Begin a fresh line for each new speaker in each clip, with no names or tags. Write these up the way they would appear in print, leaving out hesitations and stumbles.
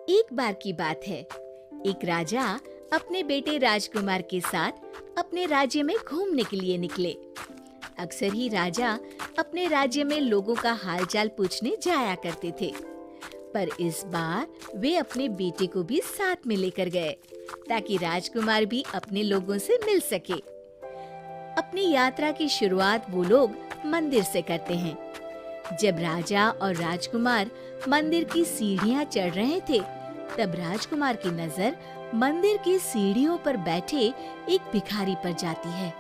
एक बार की बात है। एक राजा अपने बेटे राजकुमार के साथ अपने राज्य में घूमने के लिए निकले। अक्सर ही राजा अपने राज्य में लोगों का हालचाल पूछने जाया करते थे, पर इस बार वे अपने बेटे को भी साथ में लेकर गए ताकि राजकुमार भी अपने लोगों से मिल सके। अपनी यात्रा की शुरुआत वो लोग मंदिर से करते हैं। जब राजा और राजकुमार मंदिर की सीढ़ियां चढ़ रहे थे, तब राजकुमार की नजर मंदिर की सीढ़ियों पर बैठे एक भिखारी पर जाती है।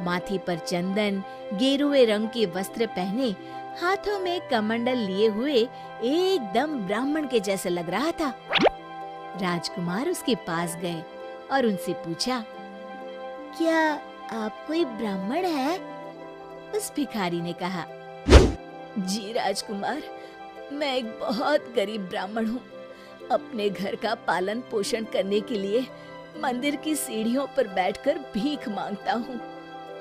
माथे पर चंदन, गेरुए रंग के वस्त्र पहने, हाथों में कमंडल लिए हुए एकदम ब्राह्मण के जैसे लग रहा था। राजकुमार उसके पास गए और उनसे पूछा, क्या आप कोई ब्राह्मण है? उस भिखारी ने कहा, जी राजकुमार, मैं एक बहुत गरीब ब्राह्मण हूँ। अपने घर का पालन पोषण करने के लिए मंदिर की सीढ़ियों पर बैठकर भीख मांगता हूँ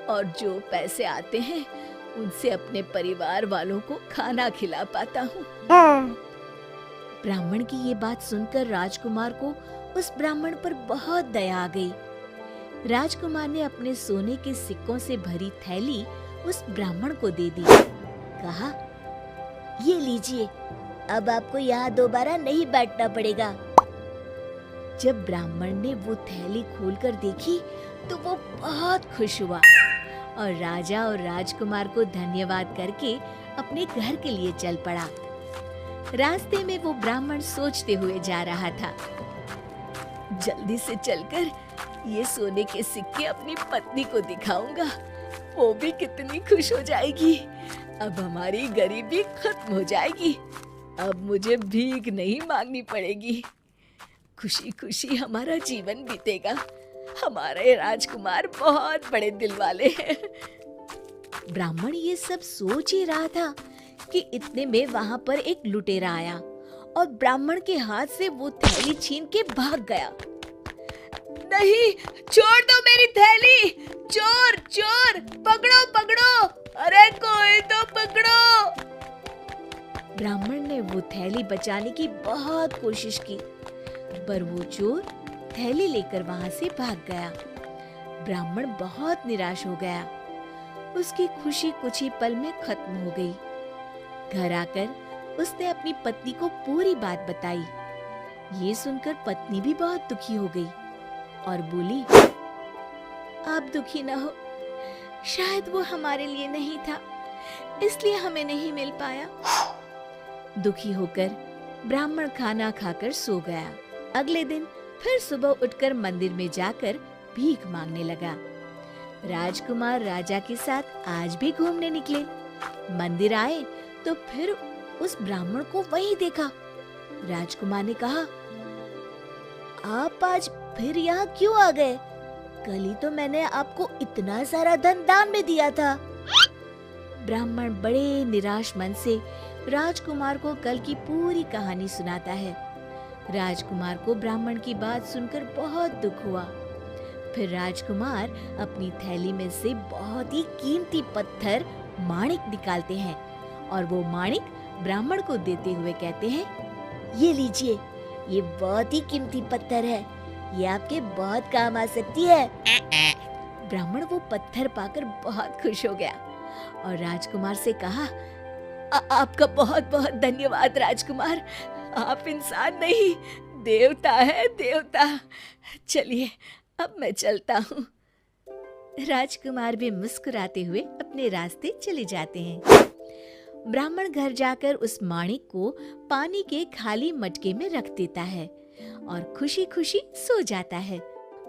और जो पैसे आते हैं उनसे अपने परिवार वालों को खाना खिला पाता हूँ। ब्राह्मण की ये बात सुनकर राजकुमार को उस ब्राह्मण पर बहुत दया आ गई। राजकुमार ने अपने सोने के सिक्कों से भरी थैली उस ब्राह्मण को दे दी। कहा, ये लीजिए, अब आपको यहाँ दोबारा नहीं बैठना पड़ेगा। जब ब्राह्मण ने वो थैली खोलकर देखी तो वो बहुत खुश हुआ और राजा और राजकुमार को धन्यवाद करके अपने घर के लिए चल पड़ा। रास्ते में वो ब्राह्मण सोचते हुए जा रहा था, जल्दी से चलकर ये सोने के सिक्के अपनी पत्नी को दिखाऊंगा, वो भी कितनी खुश हो जाएगी। अब हमारी गरीबी खत्म हो जाएगी, अब मुझे भीख नहीं मांगनी पड़ेगी, खुशी खुशी हमारा जीवन बीतेगा। हमारे राजकुमार बहुत बड़े दिल वाले हैं। ब्राह्मण ये सब सोच ही रहा था कि इतने में वहाँ पर एक लुटेरा आया और ब्राह्मण के हाथ से वो थैली छीन के भाग गया। नहीं, छोड़ दो मेरी थैली, चोर चोर, पकड़ो पकड़ो, अरे कोई तो पकड़ो। ब्राह्मण ने वो थैली बचाने की बहुत कोशिश की, पर वो चोर थैली लेकर वहां से भाग गया। ब्राह्मण बहुत निराश हो गया। उसकी खुशी कुछ ही पल में खत्म हो गई। घर आकर उसने अपनी पत्नी को पूरी बात बताई। ये सुनकर पत्नी भी बहुत दुखी हो गई और बोली, आप दुखी न हो, शायद वो हमारे लिए नहीं था, इसलिए हमें नहीं मिल पाया। दुखी होकर ब्राह्मण खाना खाकर सो गया। अगले दिन फिर सुबह उठकर मंदिर में जाकर भीख मांगने लगा। राजकुमार राजा के साथ आज भी घूमने निकले। मंदिर आए तो फिर उस ब्राह्मण को वहीं देखा। राजकुमार ने कहा, आप आज फिर यहाँ क्यों आ गए? कल ही तो मैंने आपको इतना सारा धन दान में दिया था। ब्राह्मण बड़े निराश मन से राजकुमार को कल की पूरी कहानी सुनाता है। राजकुमार को ब्राह्मण की बात सुनकर बहुत दुख हुआ। फिर राजकुमार अपनी थैली में से बहुत ही कीमती पत्थर माणिक निकालते हैं और वो माणिक ब्राह्मण को देते हुए कहते हैं, ये लीजिए, ये बहुत ही कीमती पत्थर है, ये आपके बहुत काम आ सकती है। ब्राह्मण वो पत्थर पाकर बहुत खुश हो गया और राजकुमार से कहा, आपका बहुत बहुत धन्यवाद राजकुमार, आप इंसान नहीं, देवता है, देवता। चलिए अब मैं चलता हूँ। राजकुमार भी मुस्कुराते हुए अपने रास्ते चले जाते हैं। ब्राह्मण घर जाकर उस माणिक को पानी के खाली मटके में रख देता है और खुशी खुशी सो जाता है।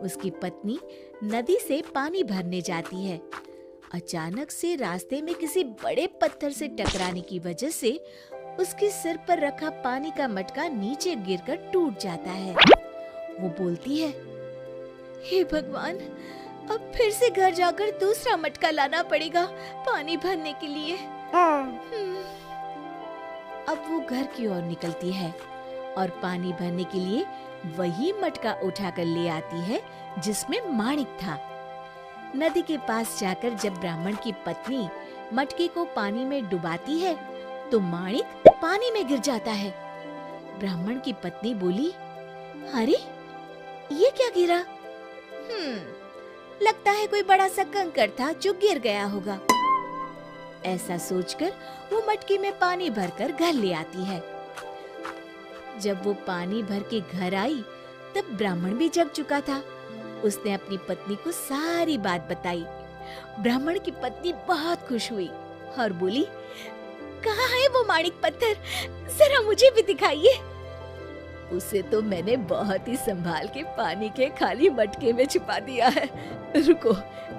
उसकी पत्नी नदी से पानी भरने जाती है। अचानक से रास्ते में किसी बड़े पत्थर से टकराने की वजह से उसके सिर पर रखा पानी का मटका नीचे गिरकर टूट जाता है। वो बोलती है, हे भगवान, अब फिर से घर जाकर दूसरा मटका लाना पड़ेगा पानी भरने के लिए। अब वो घर की ओर निकलती है और पानी भरने के लिए वही मटका उठाकर ले आती है जिसमें माणिक था। नदी के पास जाकर जब ब्राह्मण की पत्नी मटके को पानी में डुबाती है तो माणिक पानी में गिर जाता है। ब्राह्मण की पत्नी बोली, अरे ये क्या गिरा? लगता है कोई बड़ा सा कंकड़ था जो गिर गया होगा। ऐसा सोचकर वो मटकी में पानी भरकर घर ले आती है। जब वो पानी भर के घर आई तब ब्राह्मण भी जग चुका था। उसने अपनी पत्नी को सारी बात बताई। ब्राह्मण की पत्नी बहुत खुश हुई और बोली, कहाँ है वो माणिक पत्थर? जरा मुझे भी दिखाइए। उसे तो मैंने बहुत ही संभाल के पानी के खाली मटके में छुपा दिया है। रुको,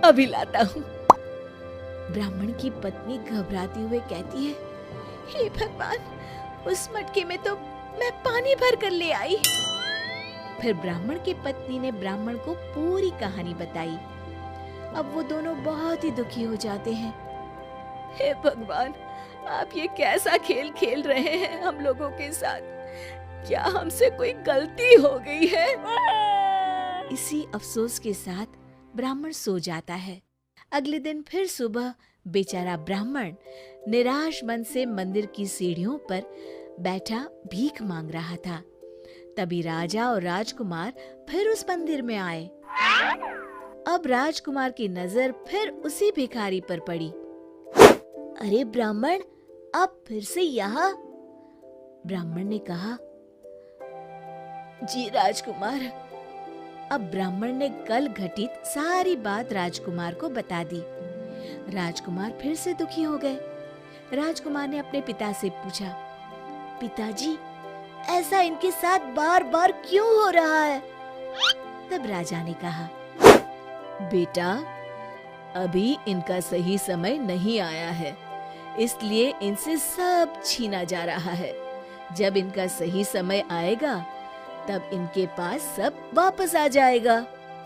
अभी लाता हूँ। ब्राह्मण की पत्नी घबराते हुए कहती है, हे भगवान, उस मटके में तो मैं पानी भर कर ले आई। फिर ब्राह्मण की पत्नी ने ब्राह्मण को पूरी कहानी बताई। अब वो दोनों बहुत ही दुखी हो जाते हैं। हे भगवान, आप ये कैसा खेल खेल रहे हैं हम लोगों के साथ? क्या हमसे कोई गलती हो गई है? इसी अफसोस के साथ ब्राह्मण सो जाता है। अगले दिन फिर सुबह बेचारा ब्राह्मण निराश मन से मंदिर की सीढ़ियों पर बैठा भीख मांग रहा था। तभी राजा और राजकुमार फिर उस मंदिर में आए। अब राजकुमार की नजर फिर उसी भिखारी पर पड़ी। अरे ब्राह्मण, आप फिर से यहाँ? ब्राह्मण ने कहा, जी राजकुमार। अब ब्राह्मण ने कल घटित सारी बात राजकुमार को बता दी। राजकुमार फिर से दुखी हो गए। राजकुमार ने अपने पिता से पूछा, पिताजी, ऐसा इनके साथ बार बार क्यों हो रहा है? तब राजा ने कहा, बेटा, अभी इनका सही समय नहीं आया है, इसलिए इनसे सब छीना जा रहा है। जब इनका सही समय आएगा तब इनके पास सब वापस आ जाएगा।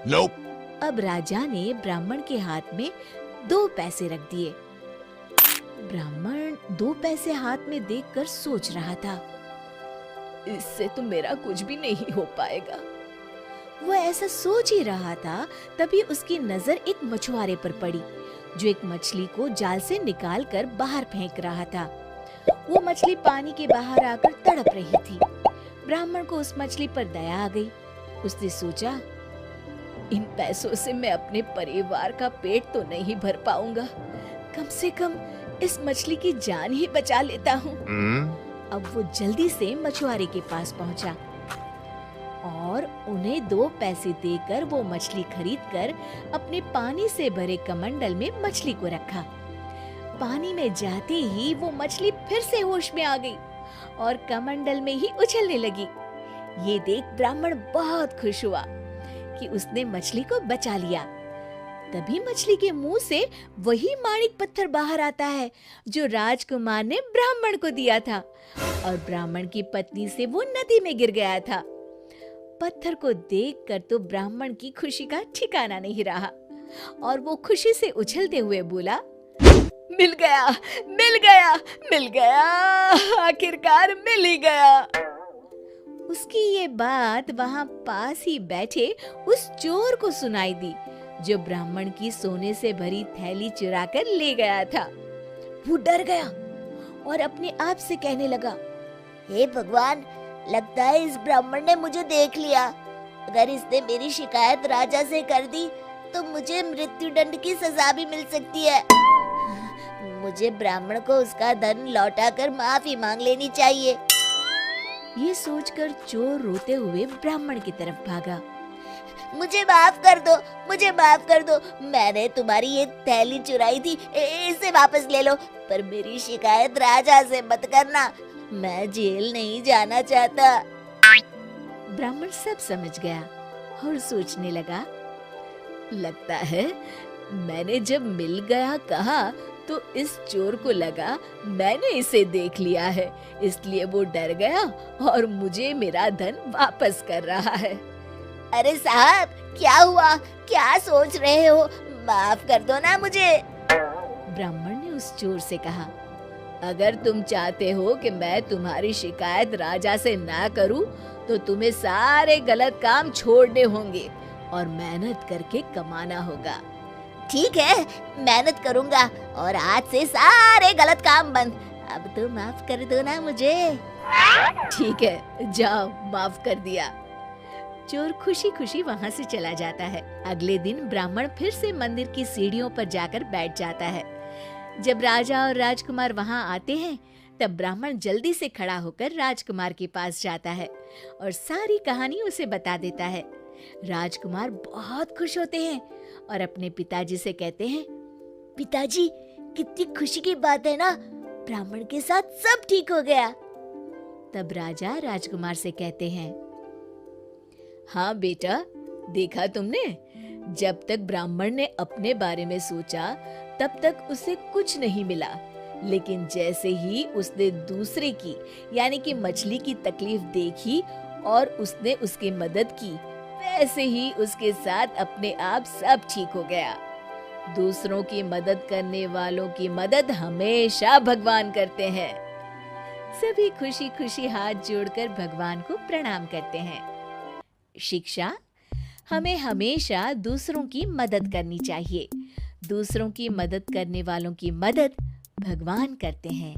Nope. अब राजा ने ब्राह्मण के हाथ में 2 पैसे रख दिए। ब्राह्मण 2 पैसे हाथ में देखकर सोच रहा था, इससे तो मेरा कुछ भी नहीं हो पाएगा। वो ऐसा सोच ही रहा था, तभी उसकी नजर एक मछुआरे पर पड़ी, जो एक मछली को जाल से निकालकर बाहर फेंक रहा था। वो मछली पानी के बाहर आकर तड़प रही थी। ब्राह्मण को उस मछली पर दया आ गई। उसने सोचा, इन पैसों से मैं अपने परिवार का पेट तो नहीं भर पाऊंगा, कम से कम इस मछली की जान ही बचा लेता हूँ। अब वो जल्दी से मछुआरे के पास पहुँचा और उन्हें 2 पैसे देकर वो मछली खरीदकर अपने पानी से भरे कमंडल में मछली को रखा। पानी में जाते ही वो मछली फिर से होश में आ गई और कमंडल में ही उछलने लगी। ये देख ब्राह्मण बहुत खुश हुआ कि उसने मछली को बचा लिया। तभी मछली के मुंह से वही माणिक पत्थर बाहर आता है जो राजकुमार ने ब्राह्मण को दिया था, और ब्राह्मण की पत्नी से वो नदी में गिर गया था। पत्थर को देखकर तो ब्राह्मण की खुशी का ठिकाना नहीं रहा और वो खुशी से उछलते हुए बोला, मिल गया, मिल गया, मिल गया, आखिरकार मिल ही गया। उसकी ये बात वहां पास ही बैठे उस चोर को सुनाई दी, जो ब्राह्मण की सोने से भरी थैली चुराकर ले गया था। वो डर गया और अपने आप से कहने लगा, हे भगवान, लगता है इस ब्राह्मण ने मुझे देख लिया। अगर इसने मेरी शिकायत राजा से कर दी तो मुझे मृत्युदंड की सजा भी मिल सकती है। मुझे ब्राह्मण को उसका धन लौटाकर माफी मांग लेनी चाहिए। ये सोचकर चोर रोते हुए ब्राह्मण की तरफ भागा। मुझे माफ कर दो, मुझे माफ कर दो, मैंने तुम्हारी ये थैली चुराई थी, इसे वापस ले लो, पर मेरी शिकायत राजा से मत करना, मैं जेल नहीं जाना चाहता। ब्राह्मण सब समझ गया और सोचने लगा, लगता है मैंने जब मिल गया कहा तो इस चोर को लगा मैंने इसे देख लिया है, इसलिए वो डर गया और मुझे मेरा धन वापस कर रहा है। अरे साहब, क्या हुआ? क्या सोच रहे हो? माफ कर दो ना मुझे। ब्राह्मण ने उस चोर से कहा, अगर तुम चाहते हो कि मैं तुम्हारी शिकायत राजा से ना करूं, तो तुम्हें सारे गलत काम छोड़ने होंगे और मेहनत करके कमाना होगा। ठीक है, मेहनत करूंगा और आज से सारे गलत काम बंद। अब तो माफ कर दो ना मुझे। ठीक है, जाओ, माफ कर दिया। चोर खुशी खुशी वहाँ से चला जाता है। अगले दिन ब्राह्मण फिर से मंदिर की सीढ़ियों पर जाकर बैठ जाता है। जब राजा और राजकुमार वहाँ आते हैं, तब ब्राह्मण जल्दी से खड़ा होकर राजकुमार के पास जाता है और सारी कहानी उसे बता देता है। राजकुमार बहुत खुश होते हैं और अपने पिताजी से कहते हैं, पिताजी, कितनी खुशी की बात है ना, ब्राह्मण के साथ सब ठीक हो गया। तब राजा राजकुमार से कहते हैं, हाँ बेटा, देखा तुमने, जब तक ब्राह्मण ने अपने बारे में सोचा तब तक उसे कुछ नहीं मिला, लेकिन जैसे ही उसने दूसरे की यानी कि मछली की तकलीफ देखी और उसने उसकी मदद की, वैसे ही उसके साथ अपने आप सब ठीक हो गया। दूसरों की मदद करने वालों की मदद हमेशा भगवान करते हैं। सभी खुशी खुशी हाथ जोड़कर भगवान को प्रणाम करते हैं। शिक्षा, हमें हमेशा दूसरों की मदद करनी चाहिए। दूसरों की मदद करने वालों की मदद भगवान करते हैं।